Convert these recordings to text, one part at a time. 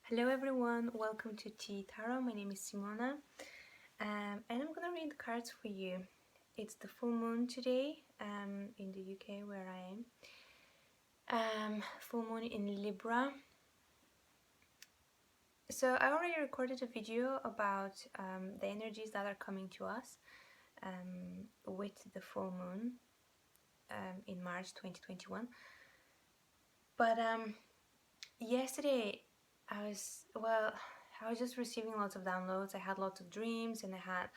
Hello everyone, welcome to Tea Tarot. My name is Simona, and I'm gonna read the cards for you. It's the full moon today in the UK where I am. Full moon in Libra. So I already recorded a video about the energies that are coming to us with the full moon in March 2021. But yesterday I was just receiving lots of downloads. I had lots of dreams, and I had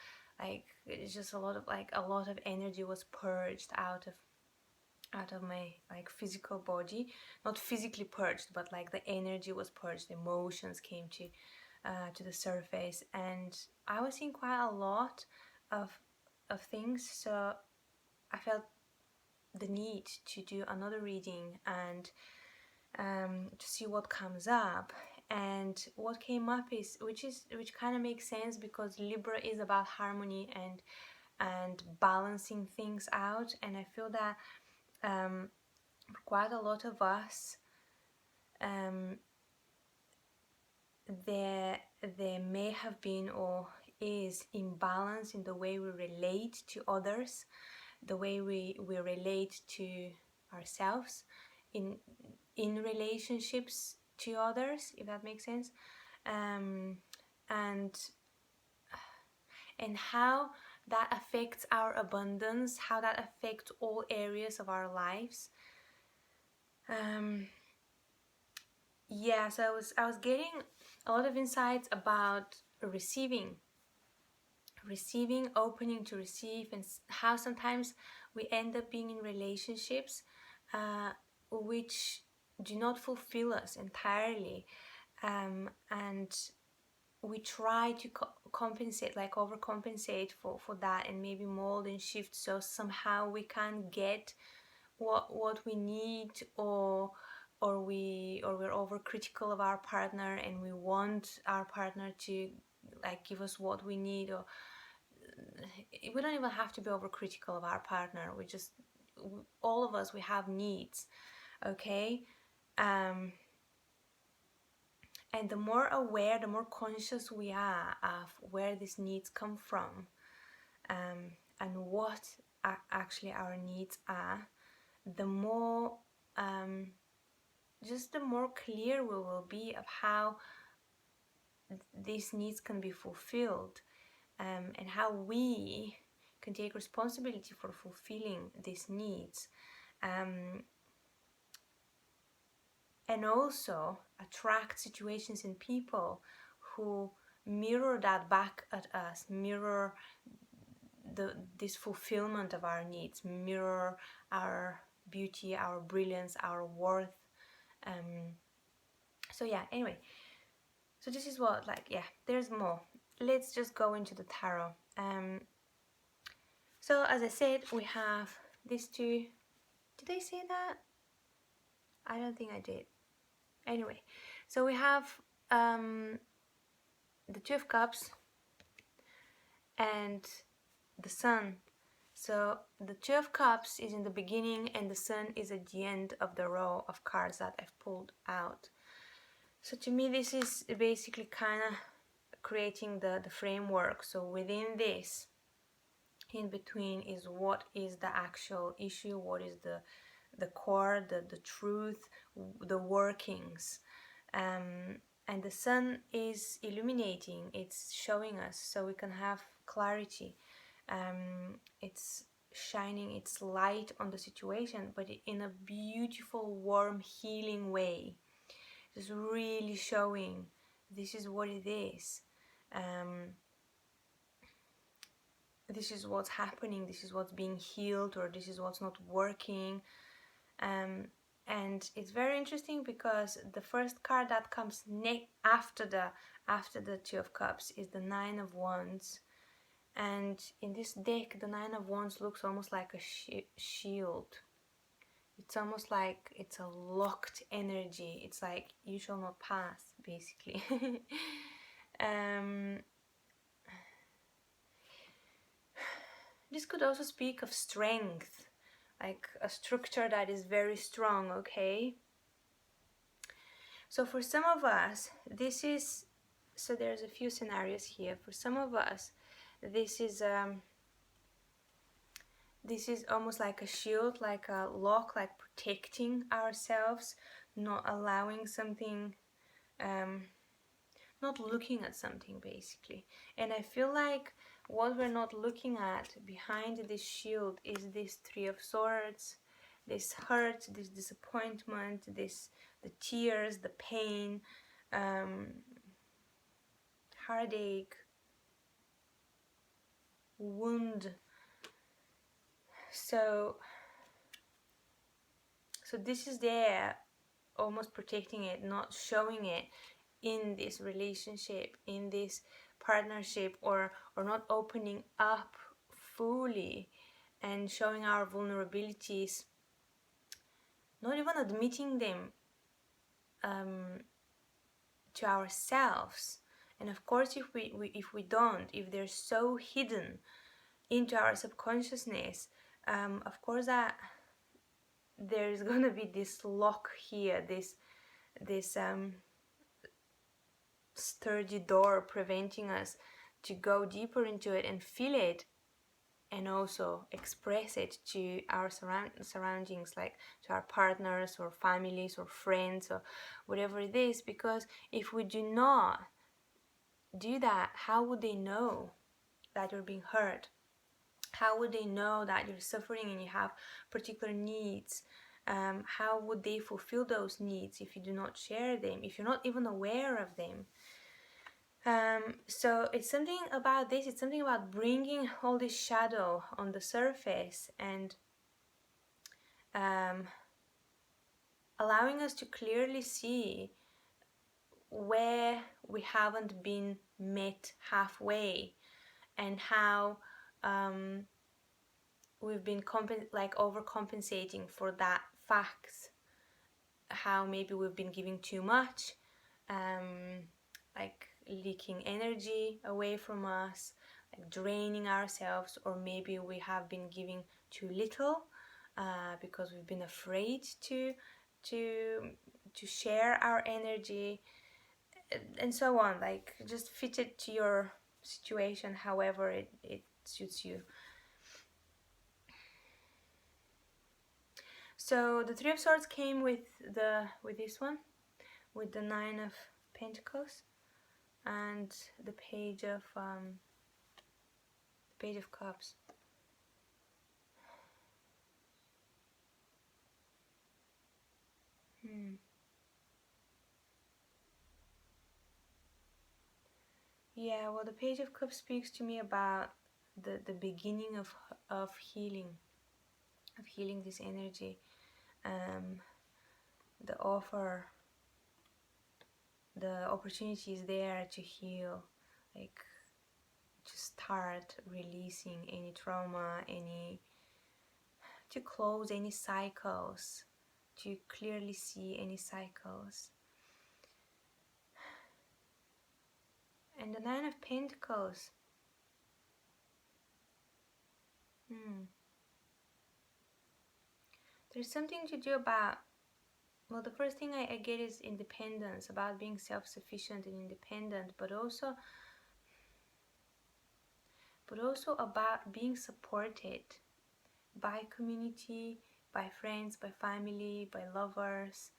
it's just a lot of energy was purged out of my physical body. Not physically purged, but like the energy was purged. Emotions came to the surface, and I was seeing quite a lot of things. So I felt the need to do another reading and to see what comes up. And what came up is which kind of makes sense, because Libra is about harmony and balancing things out. And I feel that for quite a lot of us, there may have been or is imbalance in the way we relate to others, the way we relate to ourselves in relationships to others, if that makes sense, and how that affects our abundance, how that affects all areas of our lives. So I was getting a lot of insights about receiving, opening to receive, and how sometimes we end up being in relationships which do not fulfill us entirely, and we try to compensate, like overcompensate for that, and maybe mold and shift so somehow we can get what we need, or we're overcritical of our partner, and we want our partner to give us what we need. Or we don't even have to be overcritical of our partner. All of us, we have needs, okay? And the more aware, the more conscious we are of where these needs come from, and what actually our needs are, the more the more clear we will be of how these needs can be fulfilled, and how we can take responsibility for fulfilling these needs, and also attract situations and people who mirror that back at us, mirror this fulfillment of our needs, mirror our beauty, our brilliance, our worth. Anyway, so this is what, there's more. Let's just go into the tarot. So as I said, we have these two. Did I say that? I don't think I did. Anyway, so we have the Two of Cups and the Sun. So the Two of Cups is in the beginning, and the Sun is at the end of the row of cards that I've pulled out. So to me, this is basically kind of creating the framework. So within this, in between, is what is the actual issue, what is the core, the truth, the workings. And the Sun is illuminating, it's showing us so we can have clarity. It's shining its light on the situation, but in a beautiful, warm, healing way. Just really showing this is what it is. This is what's happening, this is what's being healed, or this is what's not working. And it's very interesting because the first card that comes after the Two of Cups is the Nine of Wands. And in this deck, the Nine of Wands looks almost like a shield. It's almost like it's a locked energy. It's like you shall not pass, basically. This could also speak of strength, like a structure that is very strong, okay? So for some of us, there's a few scenarios here. For some of us, this is almost like a shield, like a lock, like protecting ourselves, not allowing something, not looking at something basically. And I feel like what we're not looking at behind this shield is this Three of Swords, this hurt, this disappointment, the tears, the pain, heartache, wound. So this is there, almost protecting it, not showing it in this relationship, in this partnership, or not opening up fully and showing our vulnerabilities, not even admitting them to ourselves. And of course, if we don't, if they're so hidden into our subconsciousness, of course that there's gonna be this lock here, this sturdy door preventing us to go deeper into it and feel it, and also express it to our surroundings, like to our partners or families or friends or whatever it is. Because if we do not do that, how would they know that you're being hurt? How would they know that you're suffering and you have particular needs? How would they fulfill those needs if you do not share them, if you're not even aware of them? So it's something about this, it's something about bringing all this shadow on the surface and allowing us to clearly see where we haven't been met halfway, and how we've been overcompensating for that fact, how maybe we've been giving too much, like leaking energy away from us, like draining ourselves, or maybe we have been giving too little because we've been afraid to share our energy, and so on. Like, just fit it to your situation however it suits you. So the Three of Swords came with this one, with the Nine of Pentacles and the Page of Cups. Yeah, well, the Page of Cups speaks to me about the beginning of healing, this energy, the opportunity is there to heal, like to start releasing any trauma, to close any cycles, to clearly see any cycles. And the Nine of Pentacles. There's something to do about, well, the first thing I get is independence, about being self-sufficient and independent, but also about being supported by community, by friends, by family, by lovers,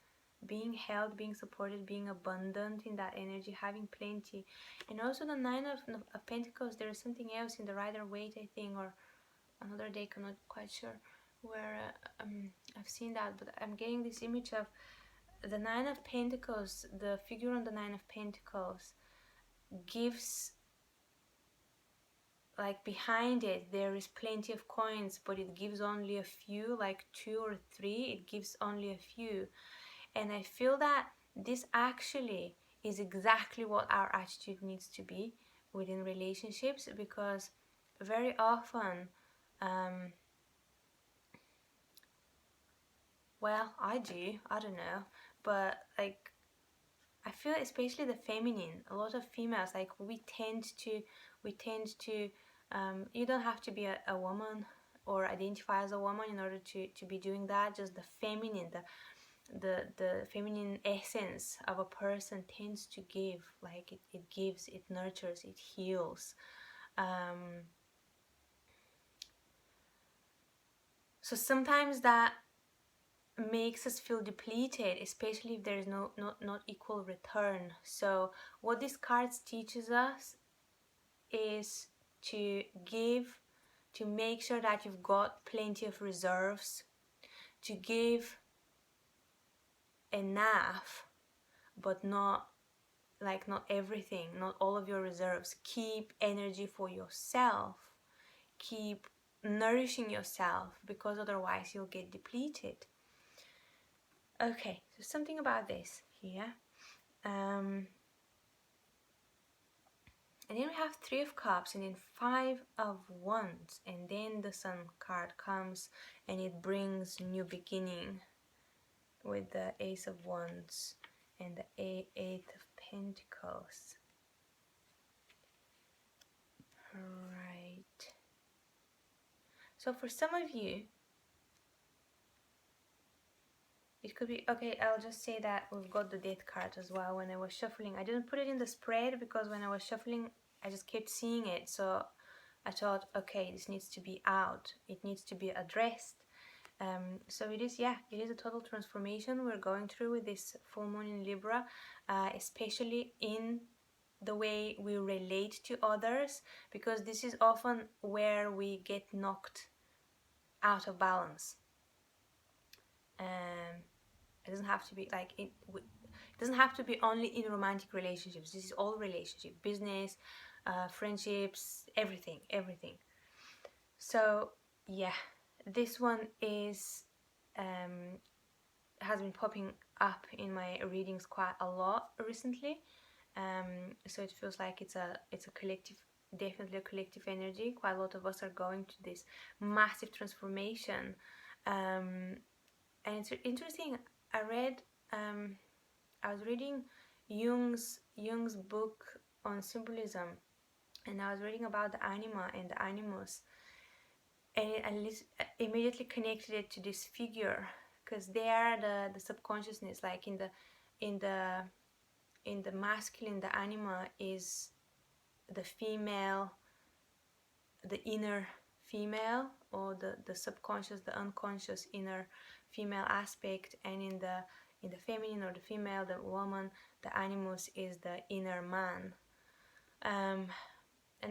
being held, being supported, being abundant in that energy, having plenty. And also the Nine of Pentacles, there is something else in the Rider-Waite, I think, or another deck, I'm not quite sure where I've seen that, but I'm getting this image of the Nine of Pentacles. The figure on the Nine of Pentacles gives, like, behind it there is plenty of coins, but it gives only a few, like 2 or 3, it gives only a few. And I feel that this actually is exactly what our attitude needs to be within relationships, because very often, well, I don't know, but like, I feel especially the feminine, a lot of females, like we tend to, you don't have to be a woman or identify as a woman in order to be doing that. Just the feminine, the feminine essence of a person tends to give, like it gives, it nurtures, it heals. So sometimes that makes us feel depleted, especially if there is not equal return. So what these cards teaches us is to give, to make sure that you've got plenty of reserves, to give enough, but not everything, not all of your reserves. Keep energy for yourself, keep nourishing yourself, because otherwise you'll get depleted. Okay, so something about this here. And then we have Three of Cups and then Five of Wands, and then the Sun card comes and it brings new beginning with the Ace of Wands and the Eight of Pentacles. Right. So for some of you, it could be, okay, I'll just say that we've got the Death card as well. When I was shuffling, I didn't put it in the spread because when I was shuffling, I just kept seeing it. So I thought, okay, this needs to be out. It needs to be addressed. So it is, yeah, it is a total transformation we're going through with this full moon in Libra, especially in the way we relate to others, because this is often where we get knocked out of balance. It doesn't have to be like it doesn't have to be only in romantic relationships. This is all relationship, business, friendships, everything. So yeah, this one is has been popping up in my readings quite a lot recently. So it feels like it's a collective, definitely a collective energy. Quite a lot of us are going to this massive transformation. And it's interesting. I was reading Jung's book on symbolism, and I was reading about the anima and the animus, and I immediately connected it to this figure, because they are the subconsciousness. Like in the masculine, the anima is the female, the inner female, or the subconscious, the unconscious inner female aspect, and in the feminine or the female, the woman, the animus is the inner man. And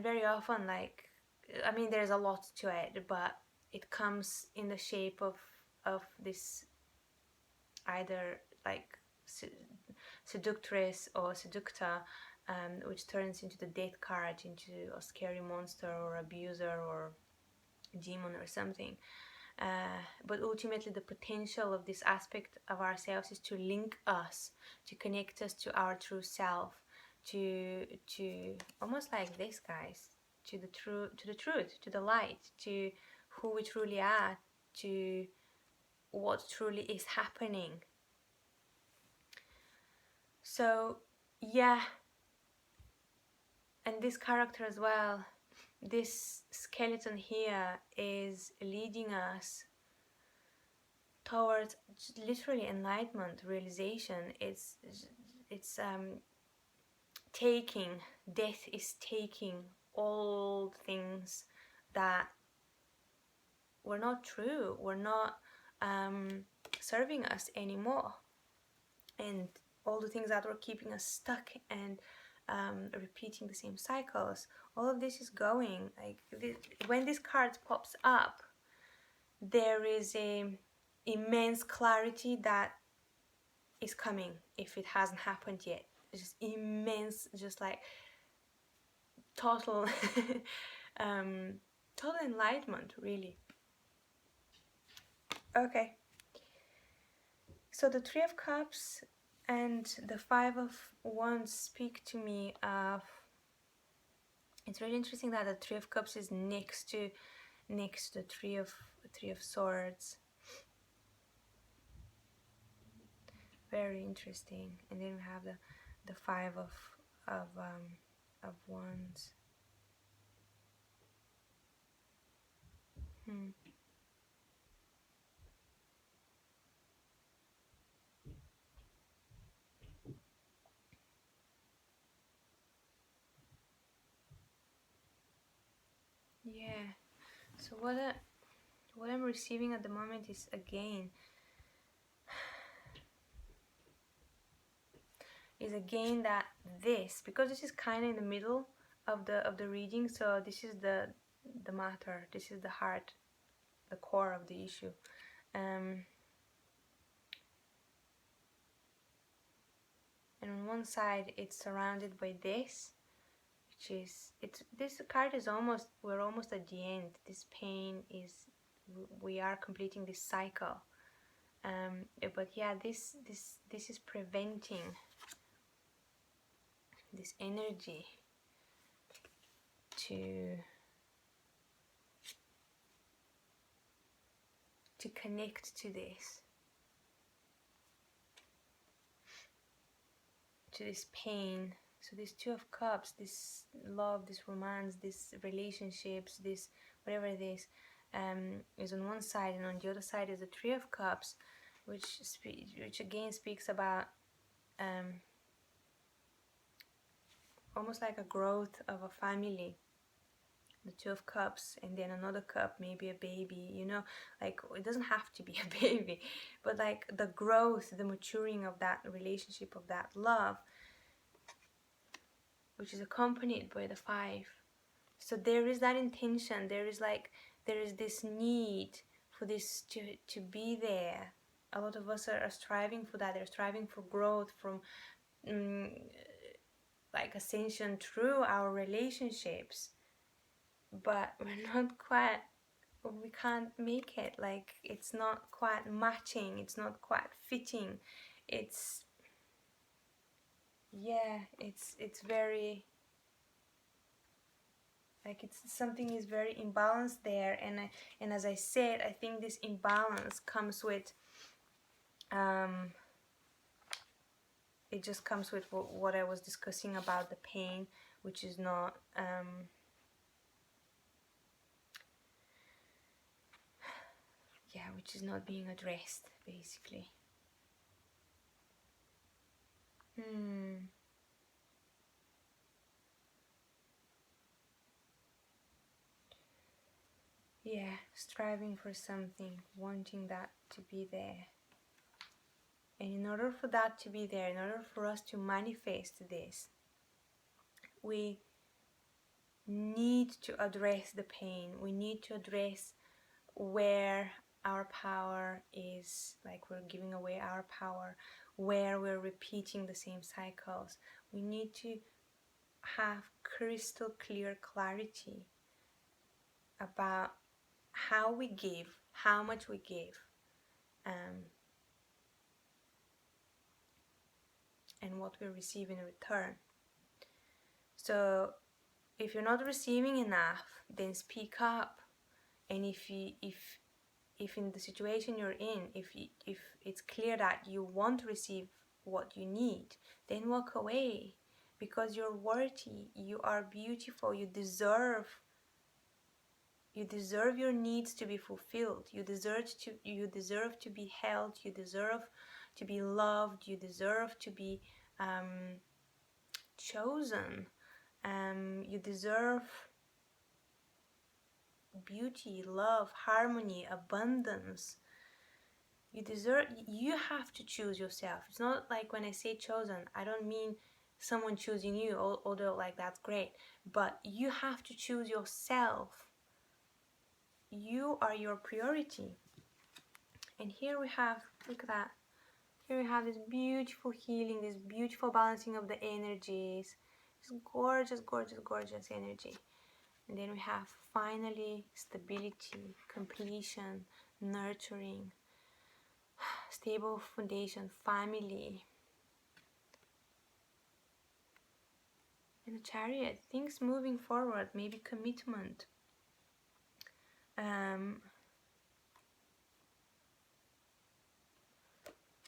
very often, like, I mean, there's a lot to it, but it comes in the shape of this either like seductress or seductor, which turns into the Death card, into a scary monster or abuser or demon or something. But ultimately, the potential of this aspect of ourselves is to link us, to connect us to our true self, to almost like this, guys, to the truth, to the light, to who we truly are, to what truly is happening. So yeah, and this character as well, this skeleton here, is leading us towards literally enlightenment, realization. It's taking, death is taking all things that were not true, were not serving us anymore, and all the things that were keeping us stuck and repeating the same cycles. All of this is going, like, when this card pops up, there is a immense clarity that is coming if it hasn't happened yet. It's just immense, just like total total enlightenment, really. Okay, so the Three of Cups and the Five of Wands speak to me of, it's really interesting that the Three of Cups is next to the Three of Swords. Very interesting. And then we have the Five of Wands. Yeah. So what I'm receiving at the moment is again that this, because this is kind of in the middle of the reading, so this is the matter, this is the heart, the core of the issue. And on one side it's surrounded by this, which is, it's, this card is almost, we're almost at the end. This pain is, we are completing this cycle. But yeah, this is preventing this energy to connect to this pain. So this Two of Cups, this love, this romance, this relationships, this whatever it is on one side, and on the other side is the Three of Cups, which again speaks about almost like a growth of a family. The Two of Cups, and then another cup, maybe a baby, you know, like it doesn't have to be a baby, but like the growth, the maturing of that relationship, of that love, which is accompanied by the Five. So there is that intention, there is this need for this to be there. A lot of us are striving for that. They're striving for growth, from like ascension through our relationships, but we're not quite, we can't make it. Like, it's not quite matching, it's not quite fitting. It's, yeah, it's very, like, it's something is very imbalanced there. And as I said, I think this imbalance comes with it just comes with what I was discussing about the pain, which is not yeah, which is not being addressed, basically. Yeah, striving for something, wanting that to be there. And in order for that to be there, in order for us to manifest this, we need to address the pain. We need to address where our power is, like we're giving away our power, where we're repeating the same cycles. We need to have crystal clear clarity about how we give, how much we give, and what we receive in return. So if you're not receiving enough, then speak up. And if in the situation you're in, if it's clear that you won't receive what you need, then walk away, because you're worthy, you are beautiful, you deserve your needs to be fulfilled. You deserve to be held, you deserve to be loved, you deserve to be chosen. You deserve beauty, love, harmony, abundance. You have to choose yourself. It's not like when I say chosen, I don't mean someone choosing you, although like that's great, but you have to choose yourself. You are your priority. And here we have, look at that, here we have this beautiful healing, this beautiful balancing of the energies, this gorgeous, gorgeous, gorgeous energy. And then we have finally stability, completion, nurturing, stable foundation, family. And the Chariot, things moving forward, maybe commitment.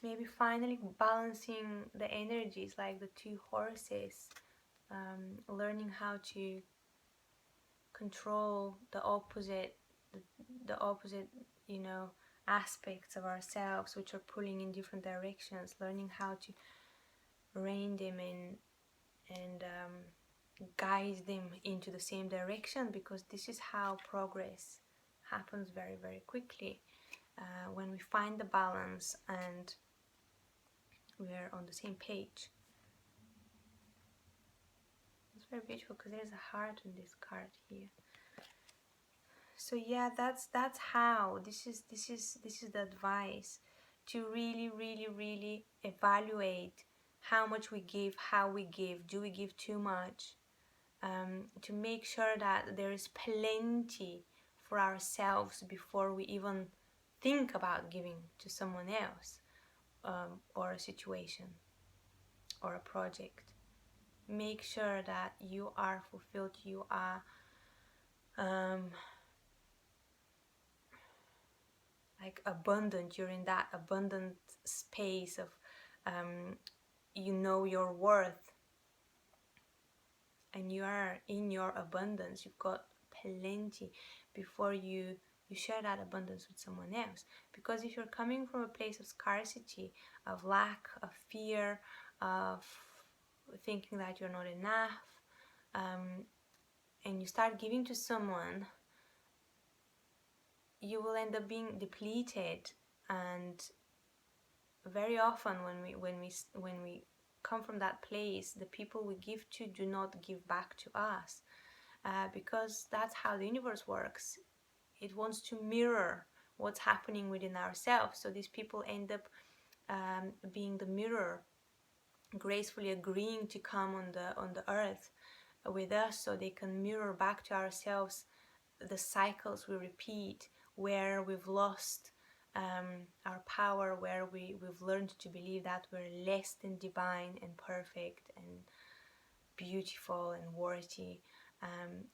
Maybe finally balancing the energies, like the two horses, learning how to control the opposite, you know, aspects of ourselves which are pulling in different directions, learning how to rein them in and guide them into the same direction, because this is how progress happens very, very quickly. When we find the balance and we are on the same page. It's very beautiful because there's a heart in this card here. So yeah, that's how this is the advice, to really evaluate how much we give, how we give, do we give too much, to make sure that there is plenty for ourselves before we even think about giving to someone else, or a situation or a project. Make sure that you are fulfilled, you are like abundant, you're in that abundant space of you know your worth, and you are in your abundance. You've got plenty before you share that abundance with someone else. Because if you're coming from a place of scarcity, of lack, of fear, of thinking that you're not enough, and you start giving to someone, you will end up being depleted. And very often when we come from that place, the people we give to do not give back to us, because that's how the universe works. It wants to mirror what's happening within ourselves. So these people end up being the mirror, gracefully agreeing to come on the earth with us, so they can mirror back to ourselves the cycles we repeat, where we've lost our power, where we've learned to believe that we're less than divine and perfect and beautiful and worthy,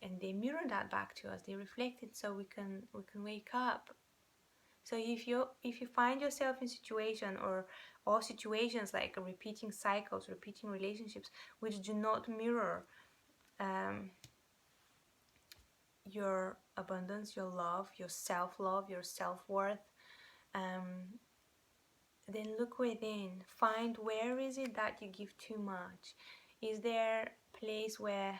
and they mirror that back to us. They reflect it, so we can wake up. So if you find yourself in situation or situations like repeating cycles, repeating relationships which do not mirror your abundance, your love, your self-love, your self-worth, then look within. Find where is it that you give too much. Is there a place where,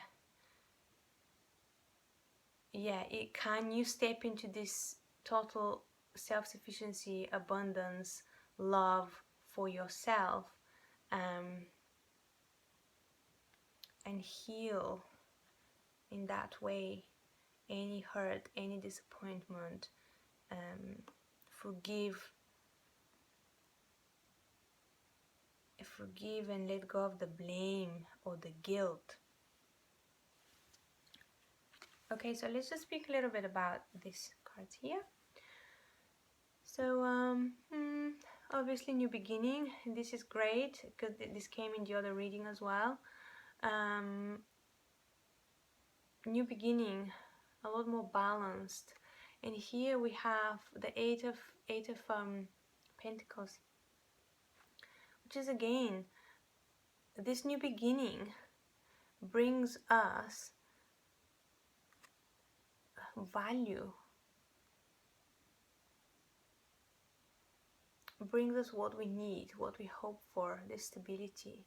can you step into this total self-sufficiency, abundance, love for yourself, and heal in that way any hurt, any disappointment, forgive and let go of the blame or the guilt. Okay, so let's just speak a little bit about these cards here. So obviously new beginning. This is great because this came in the other reading as well. New beginning, a lot more balanced. And here we have the eight of Pentacles, which is again, this new beginning brings us value, brings us what we need, what we hope for, this stability,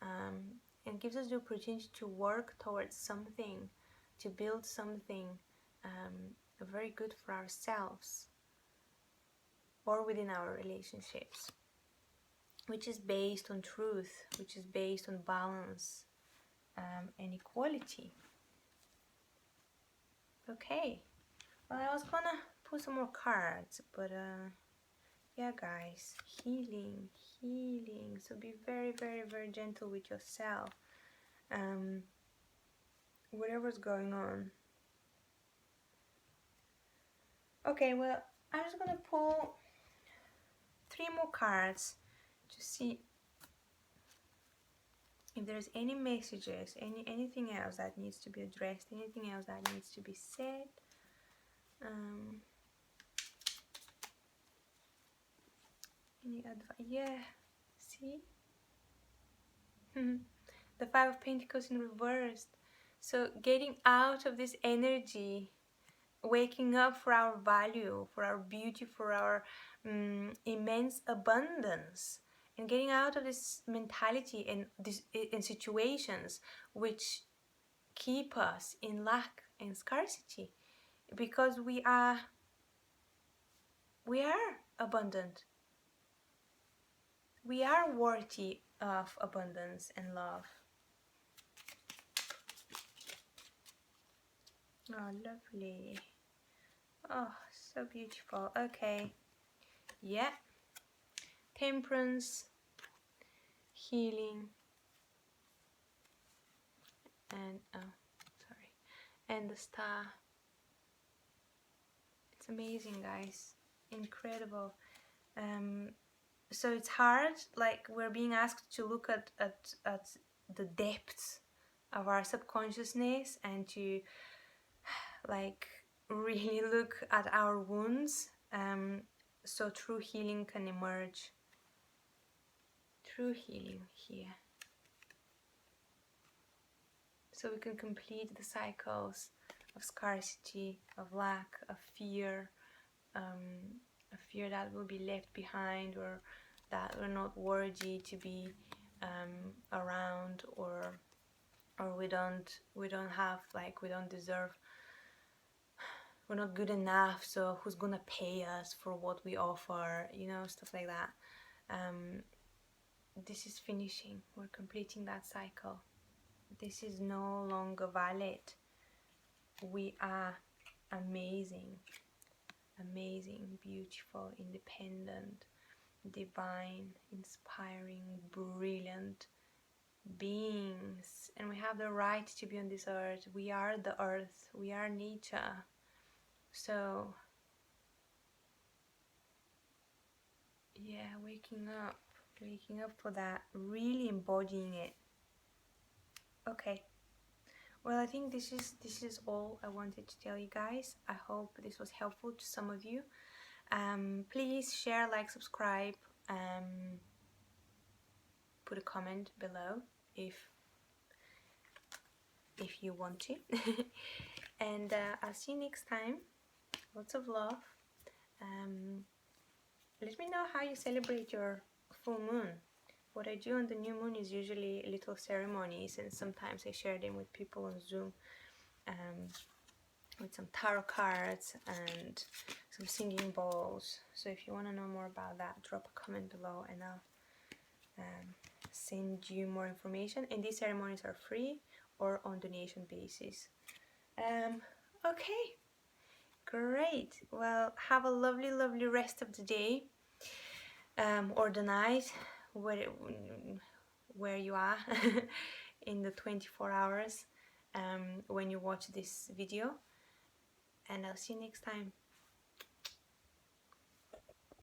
and gives us the opportunity to work towards something, to build something very good for ourselves or within our relationships, which is based on truth, which is based on balance and equality. Okay, well, I was gonna put some more cards, but yeah, guys, healing. So be very, very, very gentle with yourself, whatever's going on. Okay, well, I'm just gonna pull 3 more cards to see if there's any messages, anything else that needs to be addressed, anything else that needs to be said. Any advice? Yeah, see? The 5 of Pentacles in reversed. So getting out of this energy, waking up for our value, for our beauty, for our immense abundance, and getting out of this mentality and in situations which keep us in lack and scarcity, because we are abundant. We are worthy of abundance and love. Oh, lovely. Oh, so beautiful. Okay. Yeah. Temperance, healing, and sorry, and the star. It's amazing, guys. Incredible. So it's hard, like we're being asked to look at the depths of our subconsciousness and to like really look at our wounds, so true healing can emerge. True healing here, so we can complete the cycles of scarcity, of lack, of fear, a fear that will be left behind, or that we're not worthy to be around, or we don't have, like, we don't deserve, we're not good enough, so who's gonna pay us for what we offer, you know, stuff like that. This is finishing, we're completing that cycle. This is no longer valid. We are amazing, amazing, beautiful, independent, divine, inspiring, brilliant beings, and we have the right to be on this earth. We are the earth, we are nature. So yeah, waking up for that, really embodying it. Okay, well, I think this is all I wanted to tell you guys. I hope this was helpful to some of you. Please share, like, subscribe, put a comment below if you want to. And I'll see you next time. Lots of love. Let me know how you celebrate your full moon. What I do on the new moon is usually little ceremonies, and sometimes I share them with people on Zoom, with some tarot cards and some singing bowls. So if you want to know more about that, drop a comment below and I'll send you more information. And these ceremonies are free or on donation basis. Okay, great. Well, have a lovely, lovely rest of the day, or the night, where you are in the 24 hours when you watch this video. And I'll see you next time.